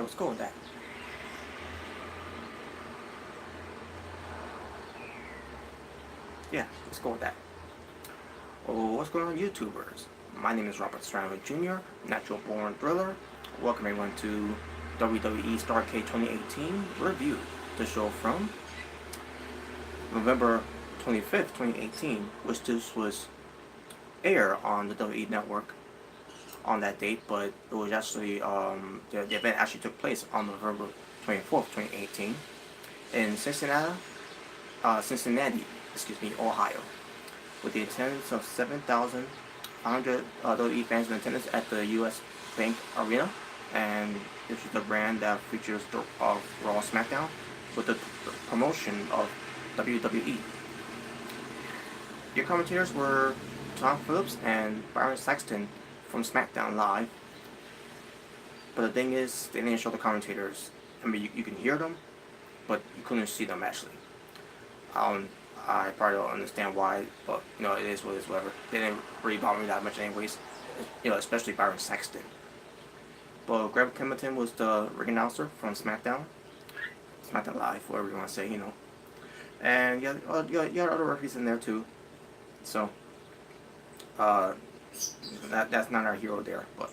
let's go with that. Yeah, let's go with that. Oh, what's going on, YouTubers? My name is Robert Serrano Jr., natural born thriller. Welcome everyone to WWE STARRCADE 2018 review, the show from November 25th, 2018, which this was aired on the WWE network on that date, but it was actually the event actually took place on November 24th, 2018 in Cincinnati, Ohio, with the attendance of 7,500 WWE fans in attendance at the U.S. Bank Arena. And this is the brand that features the Raw SmackDown with the promotion of WWE. Your commentators were Tom Phillips and Byron Saxton from SmackDown Live. But the thing is, they didn't show the commentators. I mean, you can hear them, but you couldn't see them actually. I probably don't understand why, but it is what it is, whatever. They didn't really bother me that much anyways, especially Byron Saxton. But Greg Kimmelton was the ring announcer from SmackDown Live, whatever you want to say, And you had other referees in there too. So, that's not our hero there, but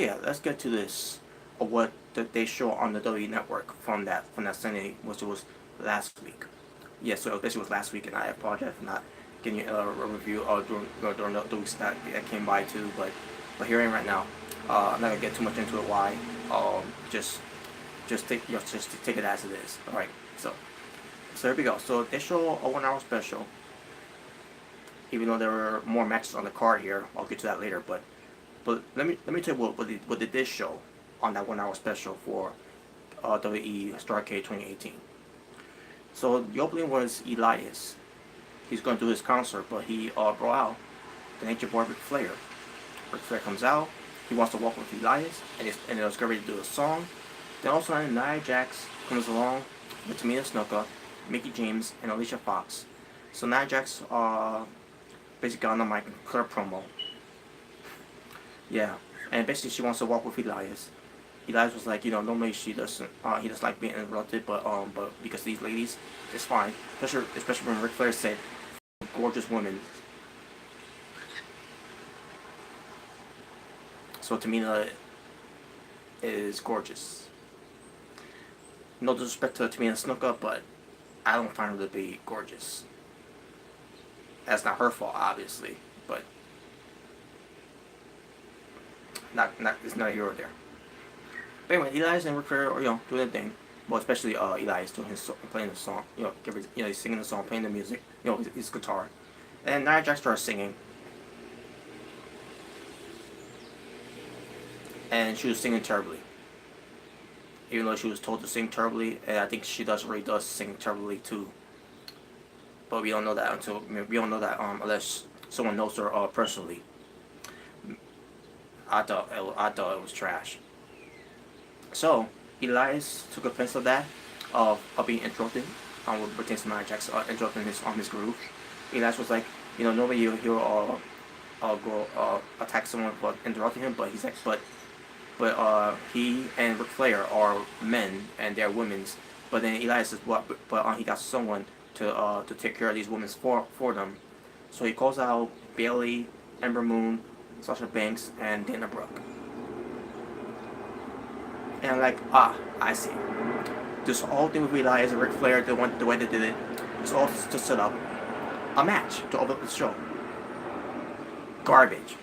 yeah, let's get to this. What they show on the WWE network from that Sunday, which was last week. Yeah, so this was last week, and I apologize for not getting a review during the weeks that came by too. But here I am right now. I'm not gonna get too much into it. Why? Just take it as it is. All right. So here we go. So they show a 1-hour special. Even though there were more matches on the card here, I'll get to that later. But let me tell you what they did show on that 1-hour special for WWE STARRCADE 2018. So the opening was Elias. He's going to do his concert, but he brought out the Nature Boy Ric Flair. Ric Flair comes out. He wants to walk with Elias, and it was getting ready to do a song. Then also Nia Jax comes along with Tamina Snuka, Mickie James, and Alicia Fox. So Nia Jax basically got on the mic and cut a promo. Yeah, and basically she wants to walk with Elias. Elias was like, normally he doesn't like being interrupted, but because these ladies, it's fine. Especially when Ric Flair said, "gorgeous women." So Tamina is gorgeous. No disrespect to Tamina Snuka, but I don't find her to be gorgeous. That's not her fault, obviously, but it's not a hero there. But anyway, Elias and Ric Flair are doing their thing. Well, especially Elias doing playing the song. He's singing the song, playing the music. His guitar. And Nia Jax starts singing. And she was singing terribly. Even though she was told to sing terribly, and I think she really does sing terribly too. But we don't know that unless someone knows her personally. I thought it was trash. So Elias took offense of that, of being interrupted, with pertains to Nia Jax interrupting his groove. Elias was like, normally he'll go attack someone for interrupting him, but he's like, but he and Ric Flair are men and they're women's. But then Elias says, but he got someone to take care of these women for them. So he calls out Bayley, Ember Moon, Sasha Banks, and Dana Brooke. And I'm like, I see. This whole thing with Elias and Ric Flair, the way they did it, it's all to set up a match to open up the show. Garbage.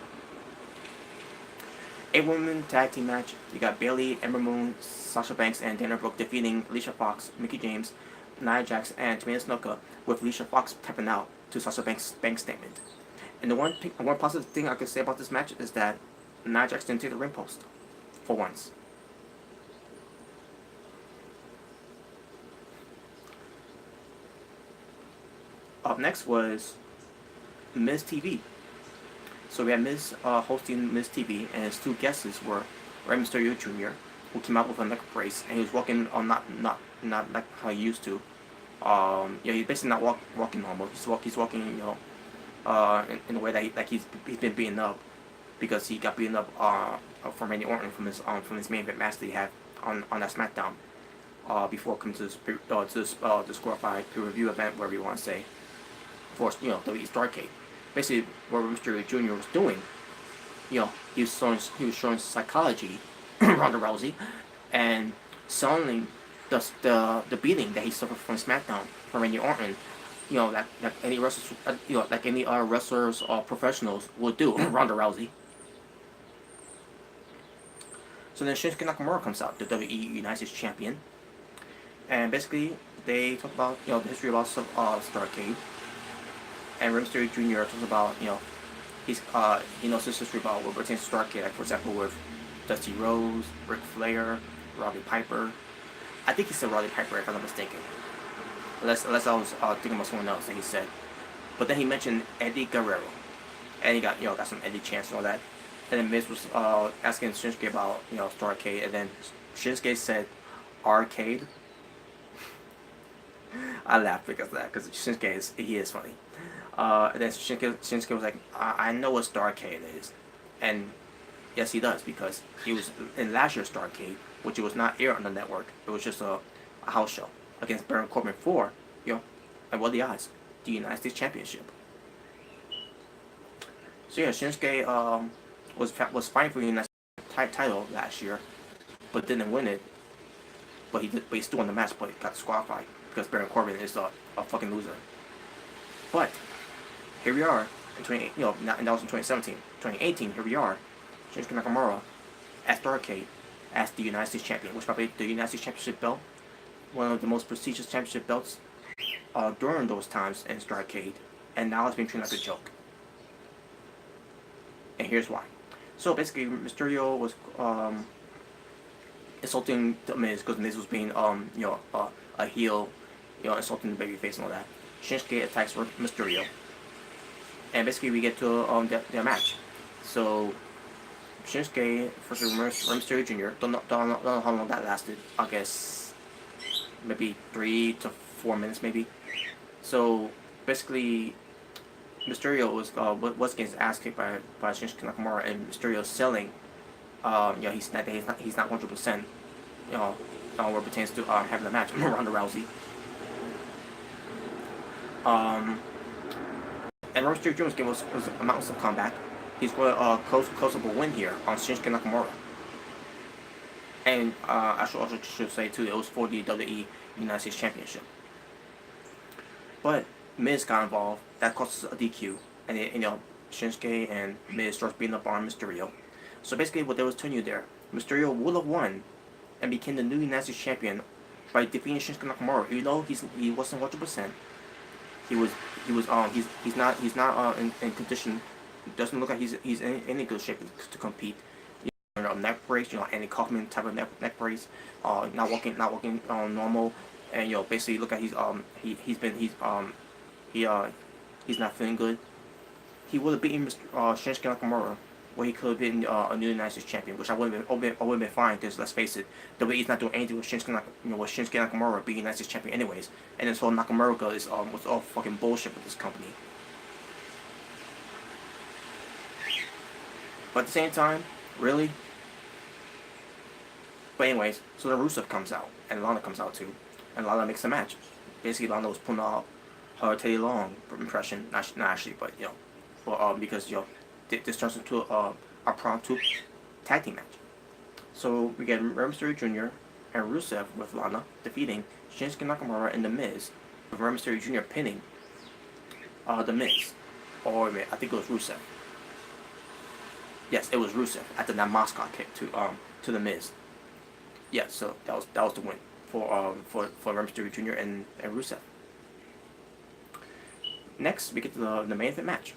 8-woman tag team match. You got Bayley, Ember Moon, Sasha Banks, and Dana Brooke defeating Alicia Fox, Mickie James, Nia Jax, and Tamina Snuka, with Alicia Fox tapping out to Sasha Banks' bank statement. And the one positive thing I can say about this match is that Nia Jax didn't take the ring post for once. Up next was Miz TV. So we had Miz hosting Miz TV, and his two guests were Rey Mysterio Jr., who came out with a neck brace, and he was walking not like how he used to. He's basically not walking normal. He's walking, in a way that he's been beaten up, because he got beaten up from Randy Orton from his main event match that he had on that SmackDown before coming to this glorified pay-per-view event, whatever you want to say, for WWE STARRCADE. Basically, what Mysterio Jr. was doing, he was showing psychology, Ronda Rousey, and selling the beating that he suffered from SmackDown from Randy Orton. That any wrestlers, like any wrestlers or professionals would do, Ronda Rousey. So then Shinsuke Nakamura comes out, the WWE United States Champion, and basically they talk about the history about STARRCADE, and Rey Mysterio Jr. talks about he knows his history about what pertains to STARRCADE, like for example with Dusty Rhodes, Ric Flair, Roddy Piper. I think he said Roddy Piper if I'm not mistaken. Unless I was thinking about someone else that he said. But then he mentioned Eddie Guerrero. And he got some Eddie chants and all that. And then Miz was asking Shinsuke about STARRCADE, and then Shinsuke said arcade. I laughed because of that, because Shinsuke is funny. And then Shinsuke was like, I know what STARRCADE is. And yes, he does, because he was in last year's STARRCADE, which it was not aired on the network. It was just a house show against Baron Corbin for, and what are the odds? The United States Championship. So yeah, Shinsuke was fighting for the United States title last year, but didn't win it. But he still won the match, but got disqualified because Baron Corbin is a fucking loser. But here we are in and that was in 2017. 2018, here we are, Shinsuke Nakamura at STARRCADE as the United States Champion, which probably the United States Championship belt, one of the most prestigious championship belts during those times in STARRCADE, and now it's being treated like a joke. And here's why. So basically, Mysterio was insulting the Miz because Miz was being a heel, insulting the babyface and all that. Shinsuke attacks Mysterio, and basically we get to their match. So Shinsuke versus Rey Mysterio Jr. Don't know how long that lasted. I guess maybe 3 to 4 minutes, maybe. So basically, Mysterio was getting his ass kicked by Shinsuke Nakamura, and Mysterio selling. He's not 100%. Where it pertains to having a match with Ronda Rousey. And Robert Serrano Jr. was a mountain of comeback. He's going close up a win here on Shinsuke Nakamura. And I should say too, it was for the WWE United States Championship. But Miz got involved. That cost us a DQ, and Shinsuke and Miz starts beating up on Mysterio. So basically, what they was telling you there, Mysterio would have won and became the new United States Champion by defeating Shinsuke Nakamura. Even though he wasn't 100%, he's not in condition. Doesn't look like he's in any good shape to compete. Neck brace, Andy Kaufman type of neck brace. Not walking normal, and basically look like he's not feeling good. He would have beaten Shinsuke Nakamura, where he could have been a new United States Champion, which I would have been fine. Because let's face it, WWE's not doing anything with Shinsuke Nakamura being United States Champion anyways. And this whole Nakamura is was all fucking bullshit with this company. But at the same time, really. But anyways, so then Rusev comes out, and Lana comes out too, and Lana makes the match. Basically, Lana was pulling out her Teddy Long impression, not actually, but because this turns into a impromptu tag team match. So we get Rey Mysterio Jr. and Rusev with Lana defeating Shinsuke Nakamura and The Miz, with Rey Mysterio Jr. pinning The Miz. Or wait, I think it was Rusev. Yes, it was Rusev after that Moscow kick to The Miz. Yeah, so that was the win for Rey Mysterio Jr. and Rusev. Next, we get to the main event match.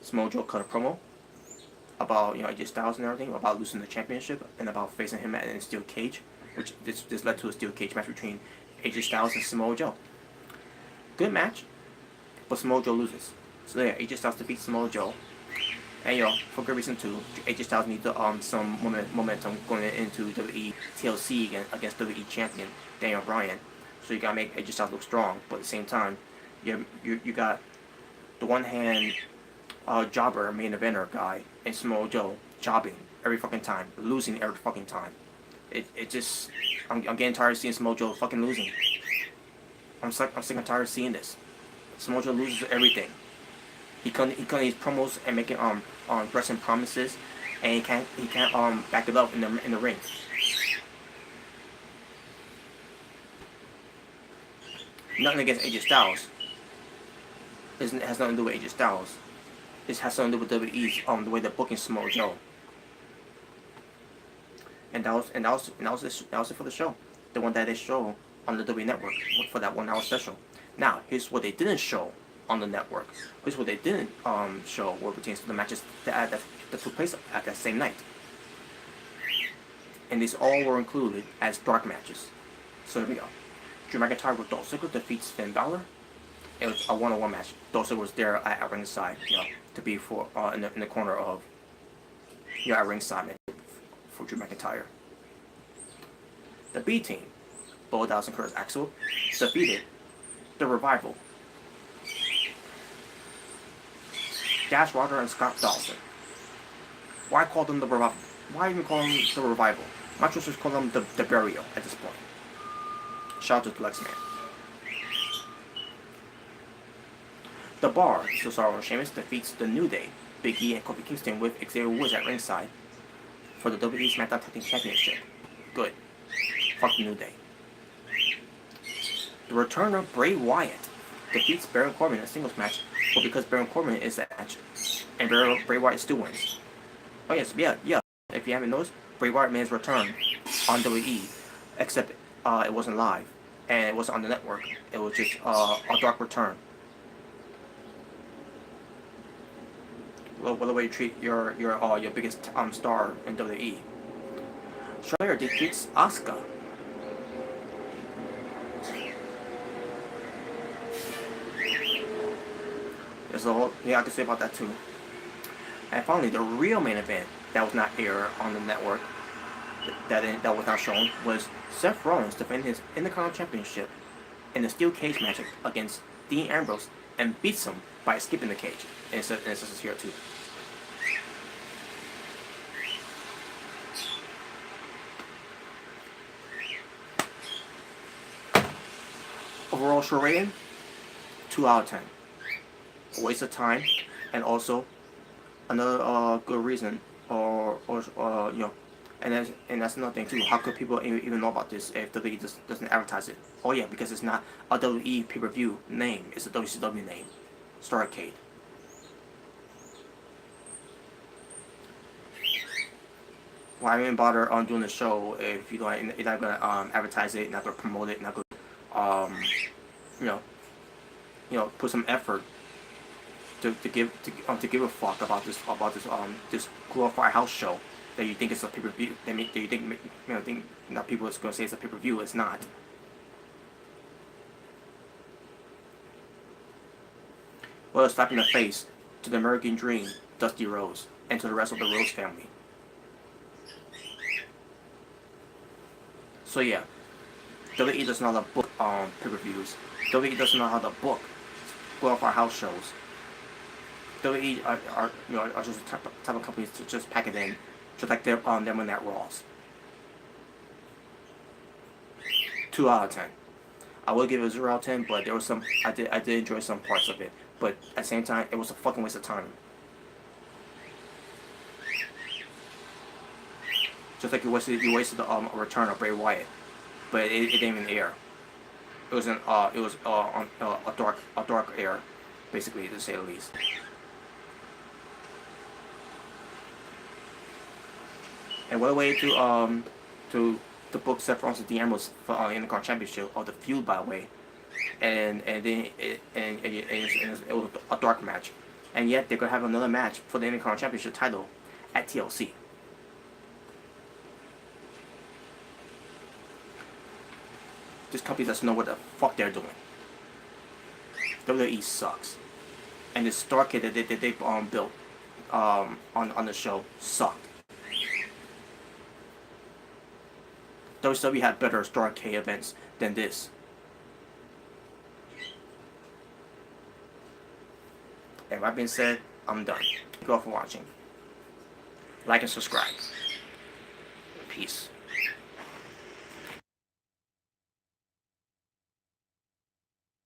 Samoa Joe cut a promo about AJ Styles and everything, about losing the championship and about facing him in a steel cage, which this led to a steel cage match between AJ Styles and Samoa Joe. Good match, but Samoa Joe loses. So yeah, AJ Styles defeats Samoa Joe, and for good reason too. AJ Styles needs some momentum going into WWE TLC against WWE champion Daniel Bryan. So you gotta make AJ Styles look strong, but at the same time, you got the one hand jobber main eventer guy and Samoa Joe jobbing every fucking time, losing every fucking time. It just, I'm getting tired of seeing Samoa Joe fucking losing. I'm sick and tired of seeing this. Samoa Joe loses everything. He can't his promos and making wrestling promises, and he can't back it up in the ring. Nothing against AJ Styles. It has nothing to do with AJ Styles. It has something to do with WWE's the way they're booking Samoa Joe. And that was it for the show. The one that they show on the WWE Network for that 1 hour special. Now here's what they didn't show on the network. Here's what they didn't show what pertains to the matches that took place at that same night. And these all were included as dark matches. So here we go. Drew McIntyre with Dolph Ziggler defeats Finn Balor. It was a 1-on-1 match. Dolph Ziggler was there at ringside, to be for in the corner of at ringside for Drew McIntyre. The B team, Bo Dallas and Curtis Axel, defeated the Revival. Dash Rodder and Scott Dawson. Why call them the Revival? Why even call them the Revival? My choice is call them the Burial at this point. Shout out to Lex Man. The Bar, Cesaro and Sheamus defeats the New Day, Big E and Kofi Kingston with Xavier Woods at ringside for the WWE SmackDown Tag Team Championship. Good. Fuck the New Day. The return of Bray Wyatt defeats Baron Corbin in a singles match, but because Baron Corbin is the match, and Bray Wyatt still wins. Oh yes, yeah. If you haven't noticed, Bray Wyatt made his return on WWE, except it wasn't live, and it wasn't on the network. It was just a dark return. What the way you treat your biggest star in WWE. Charlotte defeats Asuka. There's a whole I can say about that too. And finally, the real main event that was not aired on the network, that was not shown, was Seth Rollins defending his Intercontinental Championship in a steel cage match against Dean Ambrose and beats him by skipping the cage. And it says here too. Overall show rating, 2 out of 10. A waste of time, and also another good reason, or and that's another thing too. How could people even know about this if WWE doesn't advertise it? Oh yeah, because it's not a WWE pay-per-view name; it's a WCW name, STARRCADE. Why even bother on doing the show if you're not gonna advertise it, not gonna promote it, not gonna put some effort to give a fuck about this glorified house show that you think is a pay-per-view. That you think that people is gonna say it's a pay-per-view. It's not. Well, slap in the face to the American Dream, Dusty Rhodes, and to the rest of the Rhodes family. So yeah, WWE does not know how to book pay-per-views. WWE doesn't know how to book glorified house shows. WWE are just the type of companies to just pack it in, just like them on that Raws. 2 out of 10. I would give it a 0 out of 10, but there was some I did enjoy some parts of it, but at the same time it was a fucking waste of time. Just like you wasted the return of Bray Wyatt, but it didn't even air. It was on a dark air, basically, to say the least. And what a way to book Seth Rollins and Dean Ambrose for Intercontinental Championship, or the feud, by the way, and then it was a dark match, and yet they're gonna have another match for the Intercontinental Championship title at TLC. This company doesn't know what the fuck they're doing. WWE sucks, and the STARRCADE that they built on the show sucked. WWE had better STARRCADE events than this. And that being said, I'm done. Thank you all for watching. like and subscribe. Peace.